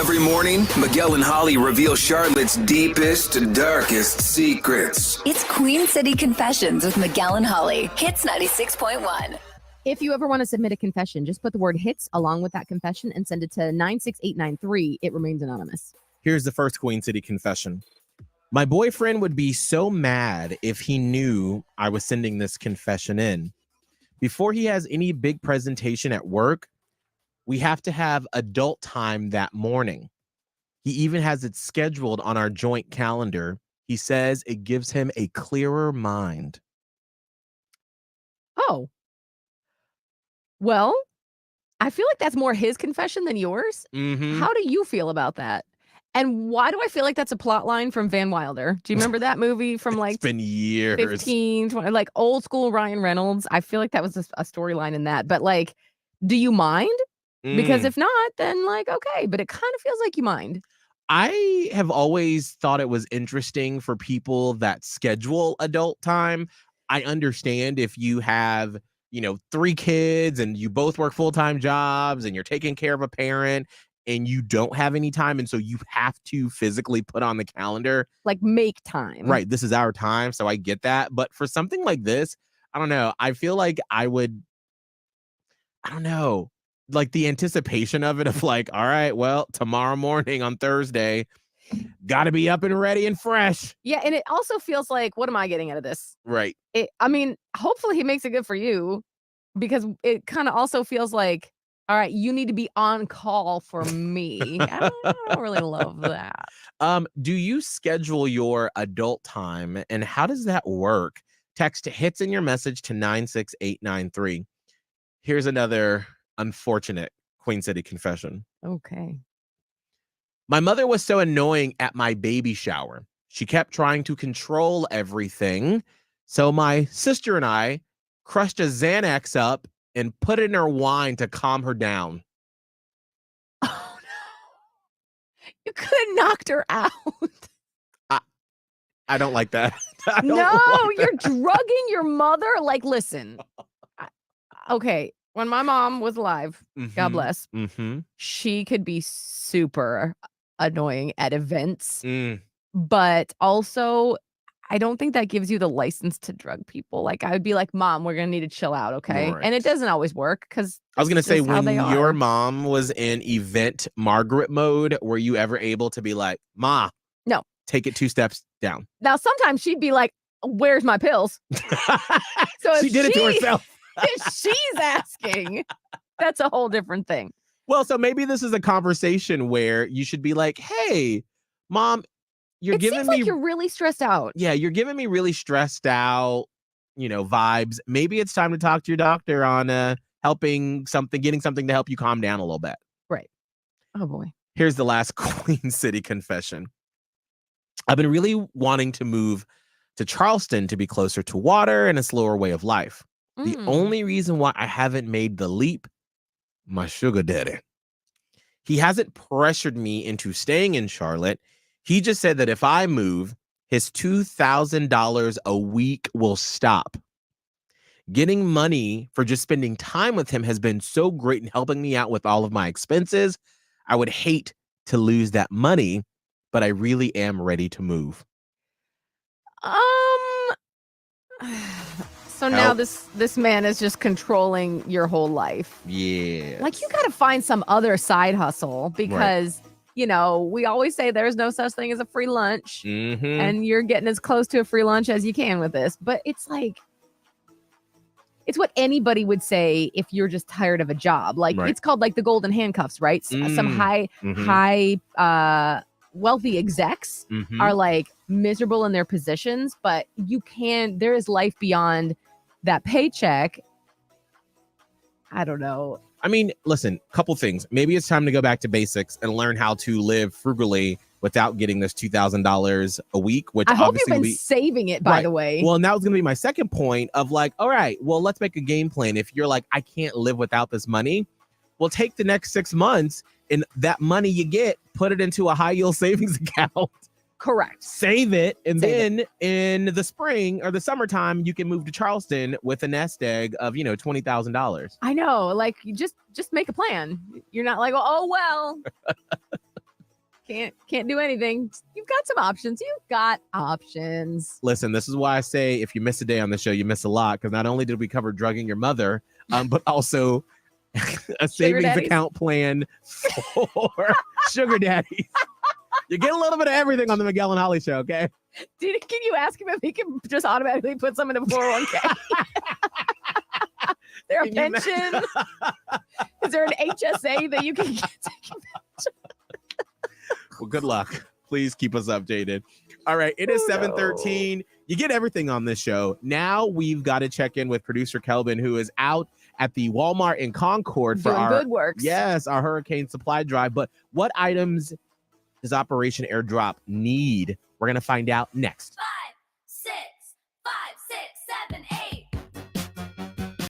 Every morning, Miguel and Holly reveal Charlotte's deepest, darkest secrets. It's Queen City Confessions with Miguel and Holly. Hits 96.1. If you ever want to submit a confession, just put the word hits along with that confession and send it to 96893. It remains anonymous. Here's the first Queen City confession. My boyfriend would be so mad if he knew I was sending this confession in. Before he has any big presentation at work, we have to have adult time that morning. He even has it scheduled on our joint calendar. He says it gives him a clearer mind. Oh. Well, I feel like that's more his confession than yours. Mm-hmm. How do you feel about that? And why do I feel like that's a plot line from Van Wilder? Do you remember that movie from like It's been years. 15, 20, like old school Ryan Reynolds? I feel like that was a storyline in that. But like, do you mind? Because if not, then like, okay. But it kind of feels like you mind. I have always thought it was interesting for people that schedule adult time. I understand if you have, 3 kids and you both work full-time jobs and you're taking care of a parent and you don't have any time. And so you have to physically put on the calendar. Like make time. Right. This is our time. So I get that. But for something like this, I don't know. I feel like I don't know. Like the anticipation of it of like, all right, well, tomorrow morning on Thursday, got to be up and ready and fresh. Yeah. And it also feels like, what am I getting out of this? Right. Hopefully he makes it good for you, because it kind of also feels like, all right, you need to be on call for me. I don't really love that. Do you schedule your adult time and how does that work? Text hits in your message to 96893. Here's another unfortunate Queen City confession. Okay. My mother was so annoying at my baby shower. She kept trying to control everything. So my sister and I crushed a Xanax up and put it in her wine to calm her down. Oh no. You could have knocked her out. I don't like that. You're drugging your mother. Like, listen. Okay. When my mom was alive, God bless, she could be super annoying at events. But also, I don't think that gives you the license to drug people. Like, I would be like, Mom, we're going to need to chill out, okay? Right. And it doesn't always work because I was going to say, when your are. mom was in event Margaret mode, were you ever able to be like, Ma, no, take it 2 steps down? Now, sometimes she'd be like, where's my pills? So she did it to herself. If she's asking, that's a whole different thing. Well, so maybe this is a conversation where you should be like, hey, Mom, you're giving me like you're really stressed out. Yeah, you're giving me really stressed out, vibes. Maybe it's time to talk to your doctor on getting something to help you calm down a little bit. Right. Oh boy. Here's the last Queen City confession. I've been really wanting to move to Charleston to be closer to water and a slower way of life. The only reason why I haven't made the leap, my sugar daddy. He hasn't pressured me into staying in Charlotte. He just said that if I move, his $2,000 a week will stop. Getting money for just spending time with him has been so great in helping me out with all of my expenses. I would hate to lose that money, but I really am ready to move. So now this man is just controlling your whole life. Yeah. Like, you got to find some other side hustle because, we always say there's no such thing as a free lunch. And you're getting as close to a free lunch as you can with this. But it's like, it's what anybody would say if you're just tired of a job. Like, it's called like the golden handcuffs, right? Some high wealthy execs are like miserable in their positions, but there is life beyond that paycheck. I don't know. I mean, listen, couple things. Maybe it's time to go back to basics and learn how to live frugally without getting this $2,000 a week, which I hope you've been saving it, by the way. Well, and that was going to be my second point of like, all right, well, let's make a game plan. If you're like, I can't live without this money, well, take the next 6 months and that money you get, put it into a high yield savings account. Correct. Save it. And then in the spring or the summertime, you can move to Charleston with a nest egg of, $20,000. I know. Like, you just make a plan. You're not like, oh, well. Can't do anything. You've got some options. You've got options. Listen, this is why I say if you miss a day on the show, you miss a lot. Because not only did we cover drugging your mother, but also a savings daddies. account plan for sugar daddies. You get a little bit of everything on the Miguel and Holly show, okay? Can you ask him if he can just automatically put some in a 401k? There a Can you pension? Is there an HSA that you can get? Well, good luck. Please keep us updated. All right, it is 7:13. You get everything on this show. Now we've got to check in with producer Kelvin, who is out at the Walmart in Concord for Doing our good works. Yes, our hurricane supply drive. But what items does Operation Airdrop need? We're going to find out next.